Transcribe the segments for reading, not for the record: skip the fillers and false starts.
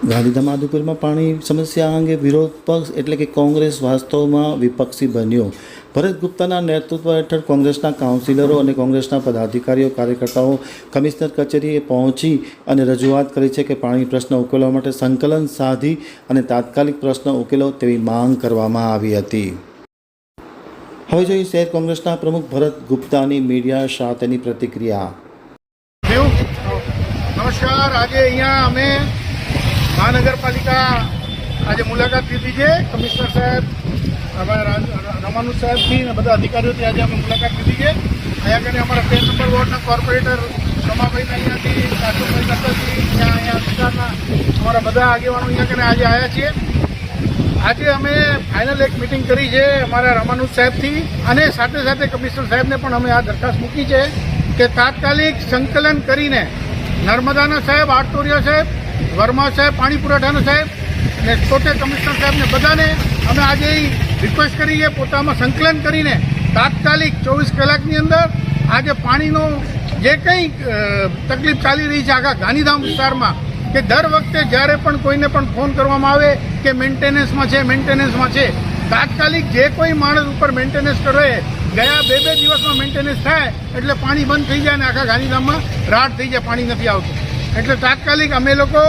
ગાંધીધામ આદુપુરમાં પાણી સમસ્યા અંગે વિરોધ પક્ષ એટલે કે કોંગ્રેસ વાસ્તવમાં વિપક્ષી બન્યો. ભરત ગુપ્તાના નેતૃત્વ હેઠળ કોંગ્રેસના કાઉન્સિલરો અને કોંગ્રેસના પદાધિકારીઓ કાર્યકર્તાઓ કમિશનર કચેરીએ પહોંચી અને રજૂઆત કરી છે કે પાણી પ્રશ્ન ઉકેલવા માટે સંકલન સાધી અને તાત્કાલિક પ્રશ્ન ઉકેલો તેવી માંગ કરવામાં આવી હતી. હવે જોઈએ શહેર કોંગ્રેસના પ્રમુખ ભરત ગુપ્તાની મીડિયા સાથેની પ્રતિક્રિયા. નમસ્કાર. આજે અહીંયા અમે મહાનગરપાલિકા આજે મુલાકાત લીધી છે. કમિશનર સાહેબ, રમાનુજ સાહેબથી અને બધા અધિકારીઓથી આજે અમે મુલાકાત લીધી છે. અહીંયા કરીને અમારા 2 નંબર વોર્ડના કોર્પોરેટર રમાભાઈના અહીંયાથી, કાશુભાઈ દત્તાજી, અહીંયા વિસ્તારના અમારા બધા આગેવાનો અહીંયા કરીને આજે આવ્યા છીએ. આજે અમે ફાઇનલ એક મિટિંગ કરી છે અમારા રમાનુજ સાહેબથી, અને સાથે સાથે કમિશનર સાહેબને પણ અમે આ દરખાસ્ત મૂકી છે કે તાત્કાલિક સંકલન કરીને નર્મદાના સાહેબ, આરતોરિયા સાહેબ, વર્મા સાહેબ, પાણી પુરવઠાના સાહેબ ને પોતે કમિશનર સાહેબને બધાને અમે આજે રિક્વેસ્ટ કરી છે પોતામાં સંકલન કરીને તાત્કાલિક 24 કલાકની અંદર આજે પાણીનો જે કંઈ તકલીફ ચાલી રહી છે આખા ગાંધીધામ વિસ્તારમાં, કે દર વખતે જ્યારે પણ કોઈને પણ ફોન કરવામાં આવે કે મેન્ટેનન્સમાં છે, તાત્કાલિક જે કોઈ માણસ ઉપર મેન્ટેનન્સ કરે, ગયા 2 દિવસમાં મેન્ટેનન્સ થાય એટલે પાણી બંધ થઈ જાય અને આખા ગાંધીધામમાં રાહત થઈ જાય, પાણી નથી આવતું. એટલે તાત્કાલિક અમે લોકો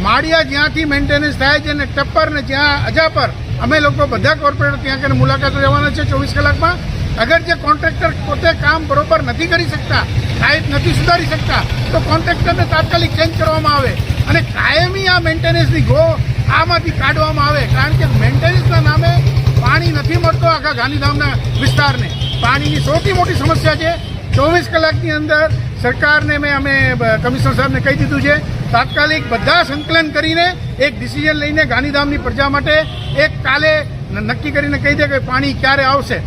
માળિયા જ્યાંથી મેન્ટેનન્સ થાય છે ને ટપ્પર ને જ્યાં અજાપર અમે લોકો બધા કોર્પોરેટર ત્યાં કરીને મુલાકાત લેવાના છે 24 કલાકમાં. અગર જે કોન્ટ્રાક્ટર પોતે કામ બરોબર નથી કરી શકતા, પાઇપ નથી સુધારી શકતા, તો કોન્ટ્રાક્ટરને તાત્કાલિક ચેન્જ કરવામાં આવે અને કાયમી આ મેન્ટેનન્સની આમાંથી કાઢવામાં આવે. કારણ કે મેન્ટેનન્સના નામે પાણી નથી મળતો આખા ગાંધીધામના વિસ્તારને. પાણીની સૌથી મોટી સમસ્યા છે. 24 કલાકની અંદર સરકારને અમે કમિશનર સાહેબને કહી દીધું છે, તાત્કાલિક બધા સંકલન કરીને એક ડિસિઝન લઈને ગાંધીધામની પ્રજા માટે એક કાલે નક્કી કરીને કહી દે કે પાણી ક્યારે આવશે.